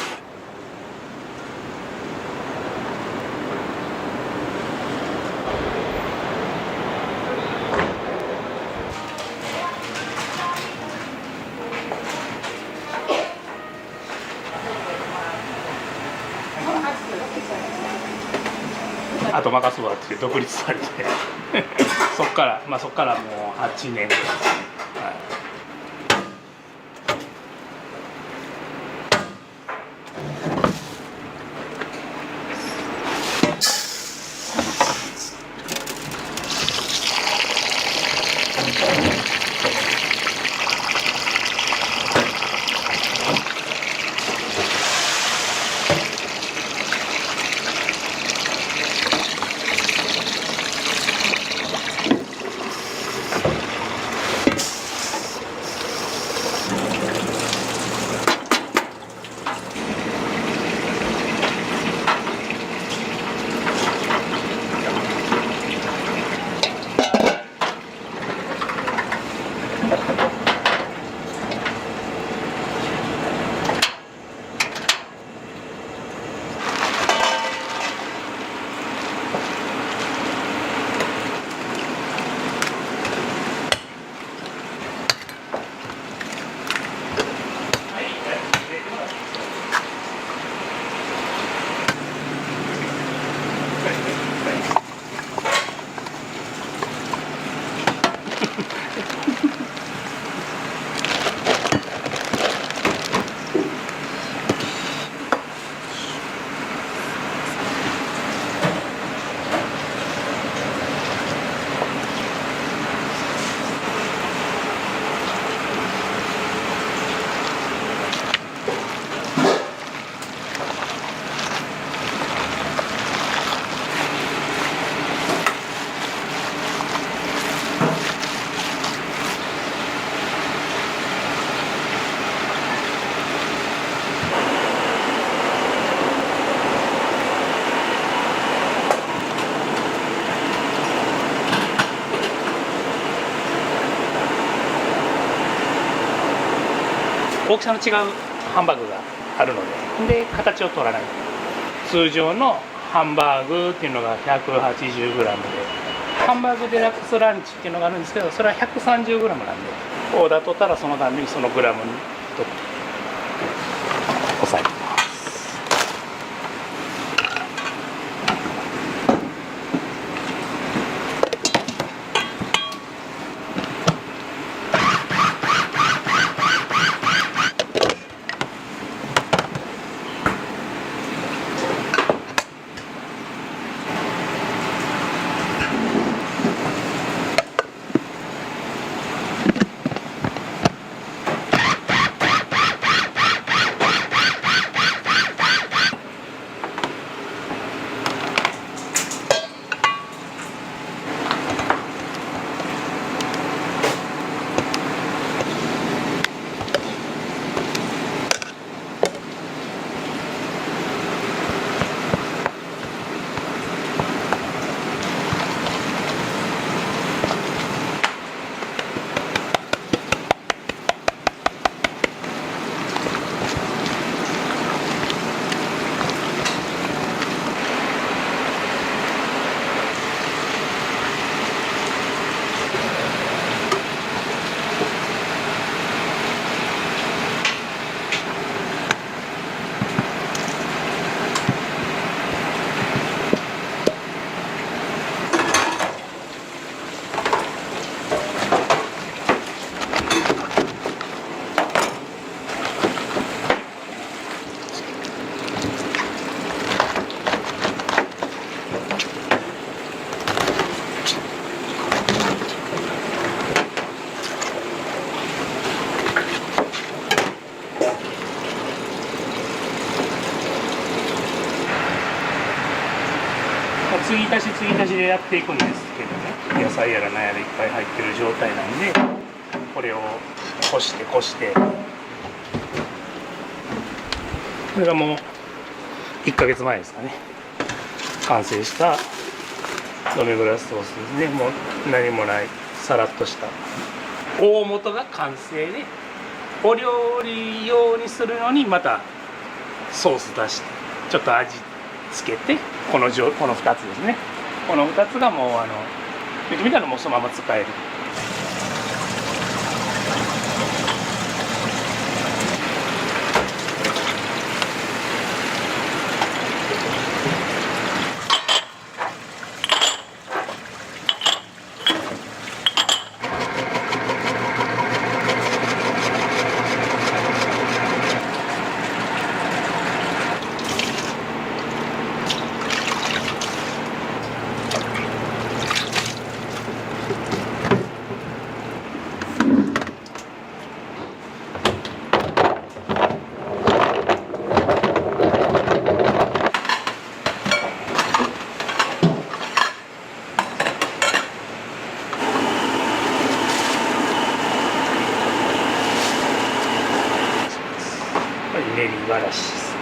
あと任すわって独立されてそっからもう8年ぐらいですね。はい大きさの違うハンバーグがあるので、形を取らない。通常のハンバーグっていうのが 180g で、ハンバーグデラックスランチっていうのがあるんですけど、それは 130g なんで、オーダー取ったらそのためにそのグラムにとって押さえて。継ぎ足しでやっていくんですけどね、野菜やら何やらいっぱい入ってる状態なんで、これをこしてこして、これがもう1ヶ月前ですかね、完成したドミグラスソースですね。もう何もないさらっとした大元が完成で、お料理用にするのにまたソース出してちょっと味つけて、この2つですね。この2つがもう言ってみたらもうそのまま使える。練りがらしですね。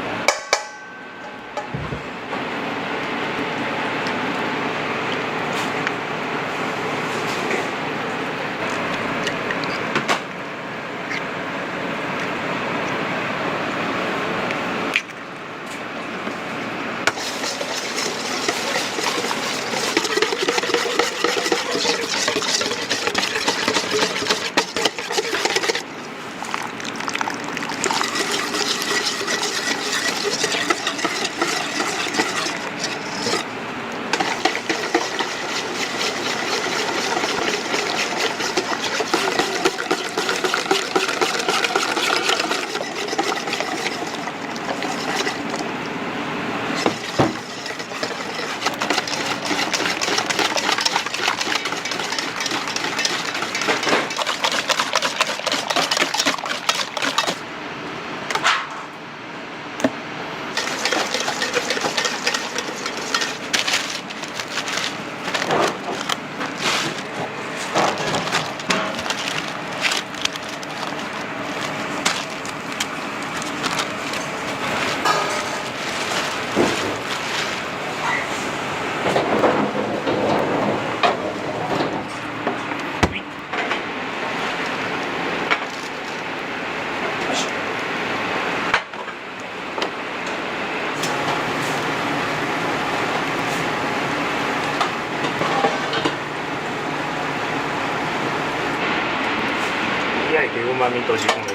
焼いてうまみ閉じ込めたんで、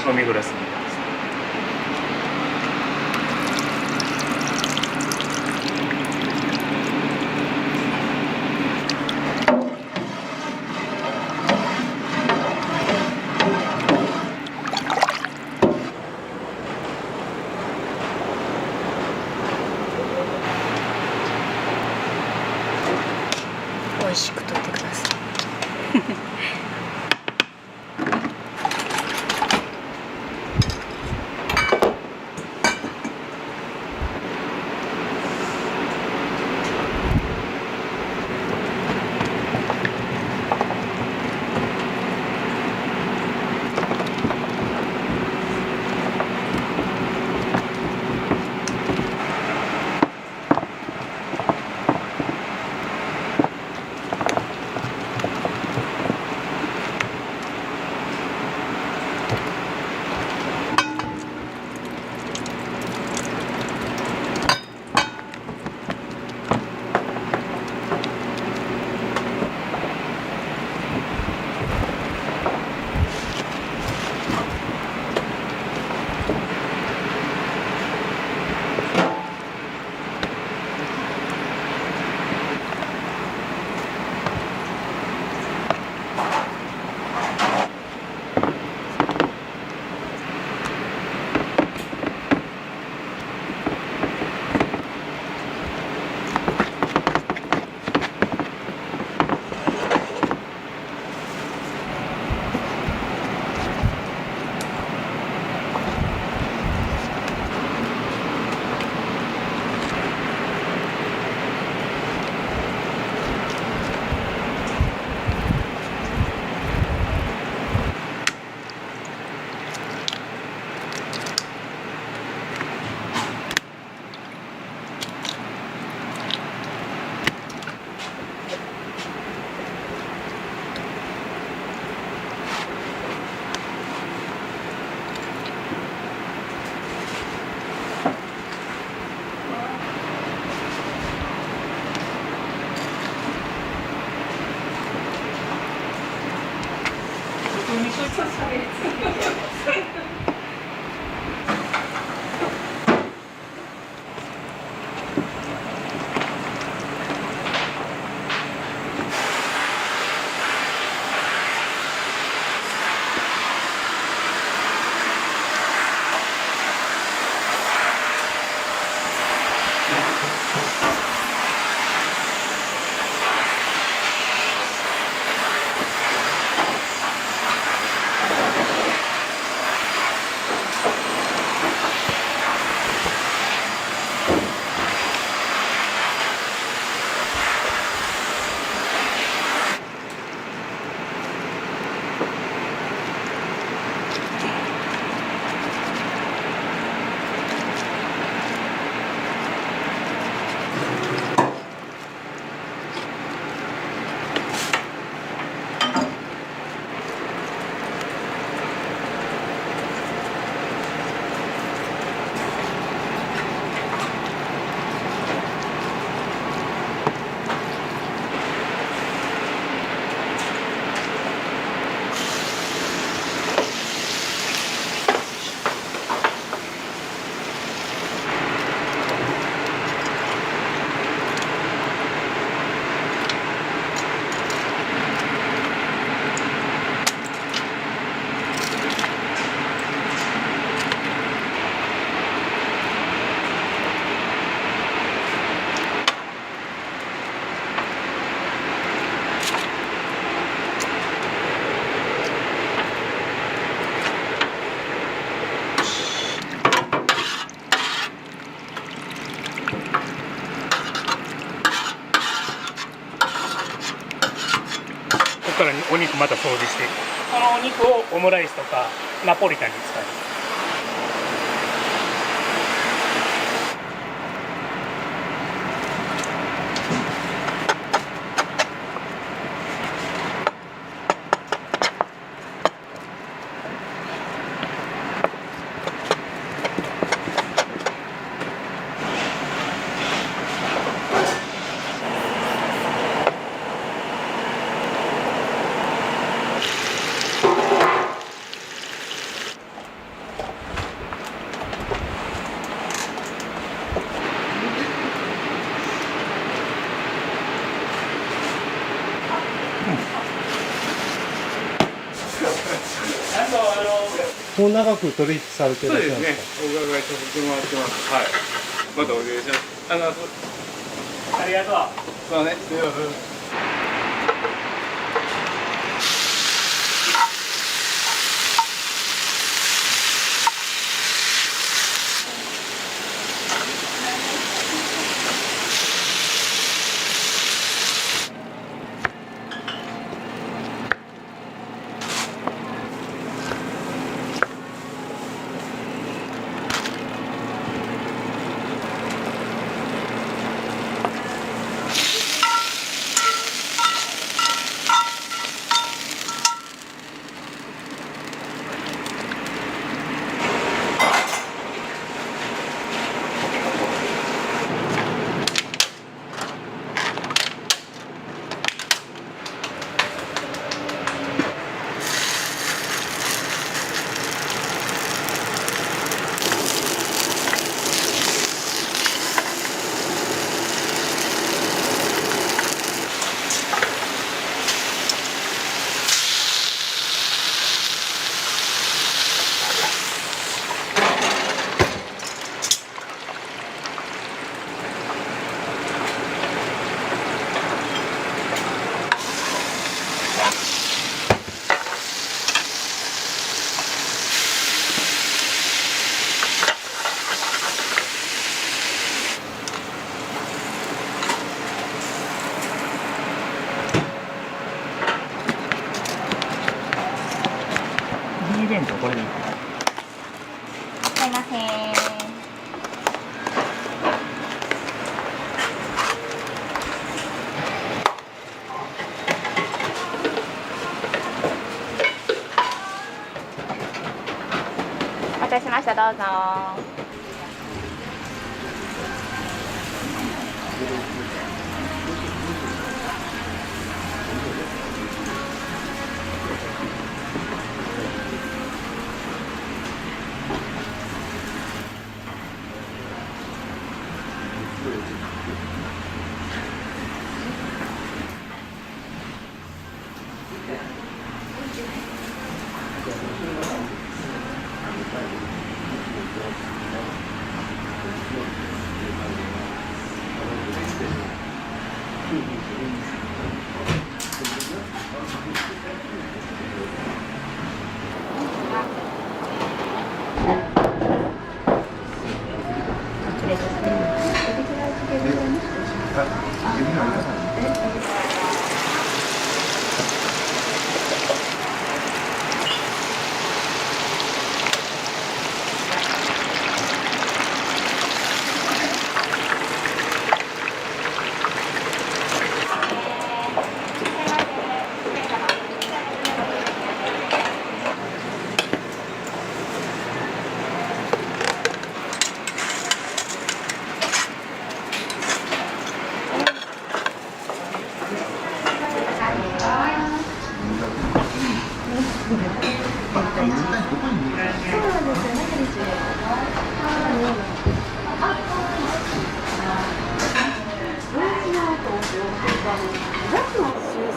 飲みグラスに入れます。お肉また掃除してこのお肉をオムライスとかナポリタンに使います。もう長く取引されてそうらっしゃるんですねですか。お伺いさせてもらってますはいまたお願いしますありがとう。そうねすいませんB弁当これでいい。すいません。お待たせしました。どうぞ。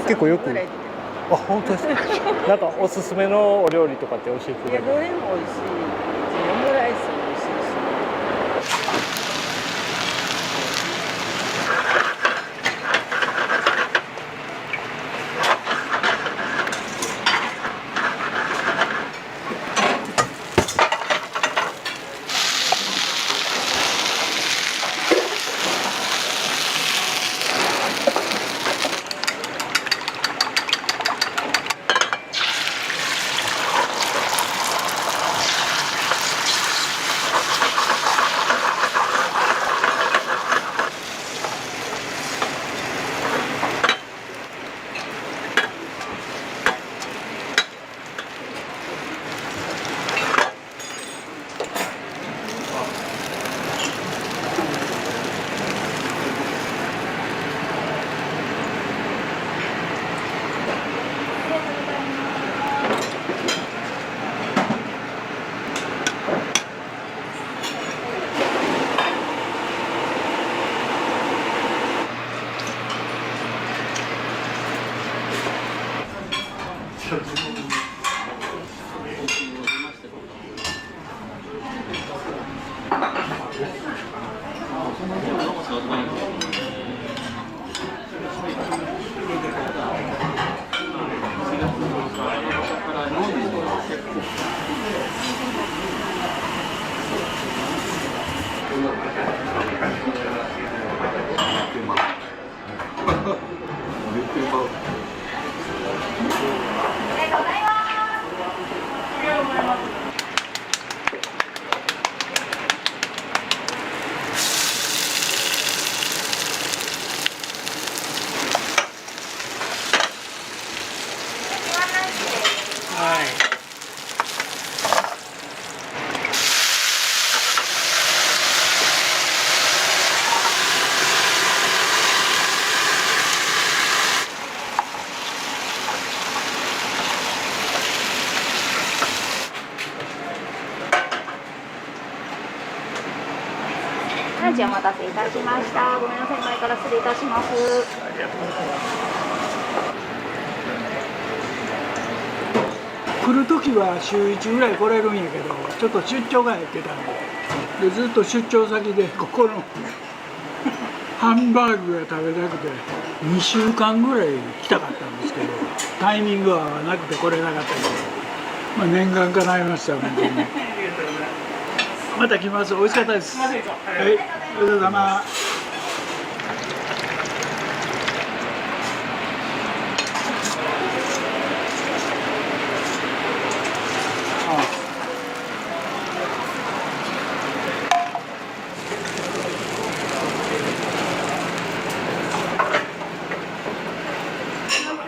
結構よく。あ、本当ですか。なんかおすすめのお料理とかって教えてくれる。どれも美味しい。オムライスも美味しいし。ランチお待たせいたしました。ごめんなさい、前から失礼いたします。ありがとうございます。来る時は週1ぐらい来れるんやけど、ちょっと出張が入ってたんで、ずっと出張先でここのハンバーグが食べたくて2週間ぐらい来たかったんですけど、タイミングが合わなくて来れなかったけど、まあ、念願かないました本当に。また来ます。美味しかったです。はい、お疲れ様。ハ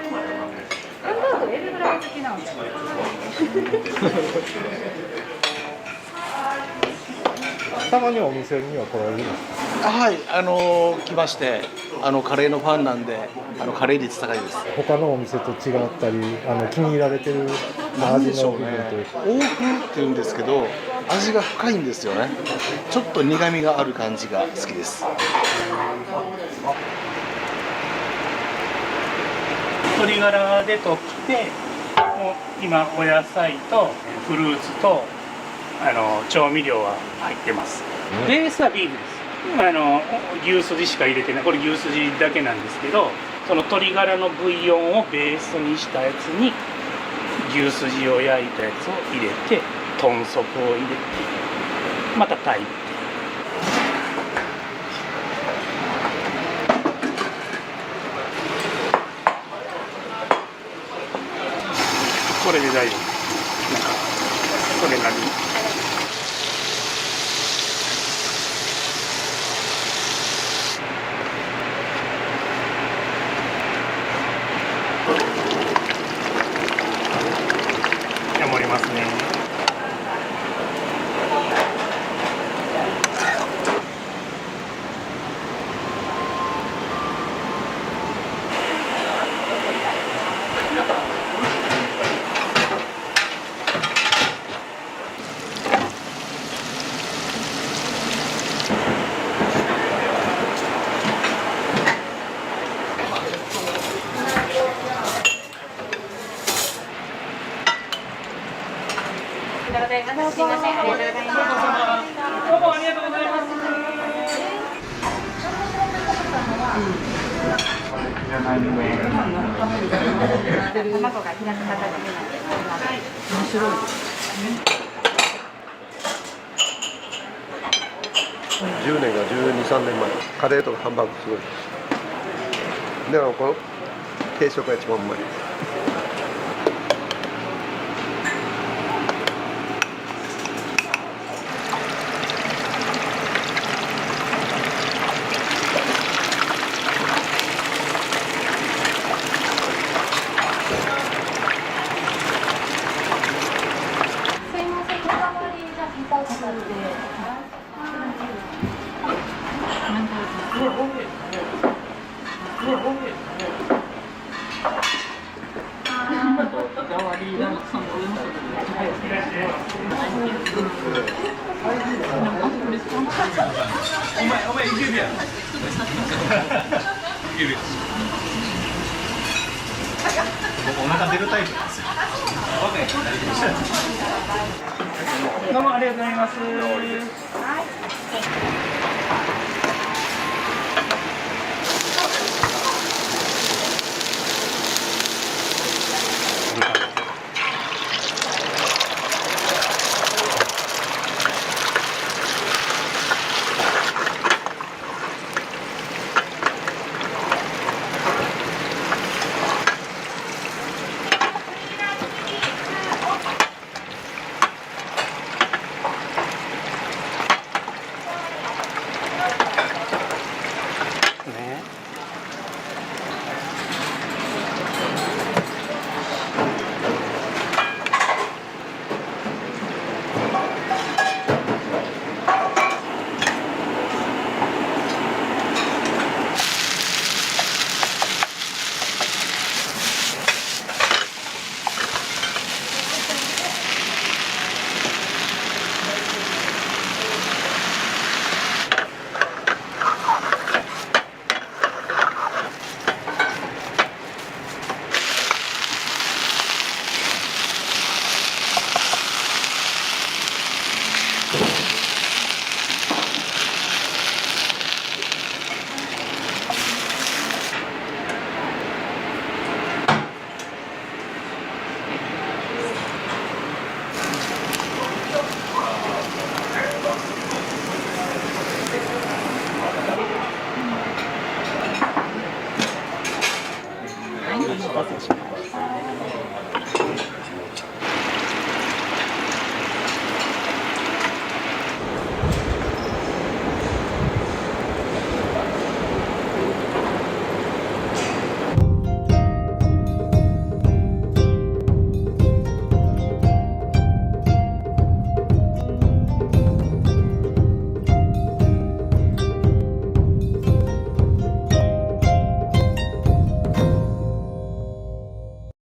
ンバーグエビフライ好きなんですか？たまにお店には来られるんですか？はい、来まして、カレーのファンなんで、カレー率高いです。他のお店と違ったり、気に入られてる味の部分というか。欧風っていうんですけど、味が深いんですよね。ちょっと苦味がある感じが好きです。鶏ガラで取って、もう今お野菜とフルーツと調味料は入ってます。ベースはビーフです。牛すじしか入れてない。これ牛すじだけなんですけど、その鶏ガラのブイヨンをベースにしたやつに牛すじを焼いたやつを入れて、豚足を入れて、また炊いて。これで大丈夫。なんかそれなりに。じゃあ盛りますね。すいません、ありがとうございます。どうもありがとうございます。卵が開く形になってます。面白い。10年が12、3年前、カレーとかハンバーグすごい。でもこの定食が一番うまい。お前いけるやん。いけるやん。僕お腹出るタイプなんですよ。どうもありがとうございます。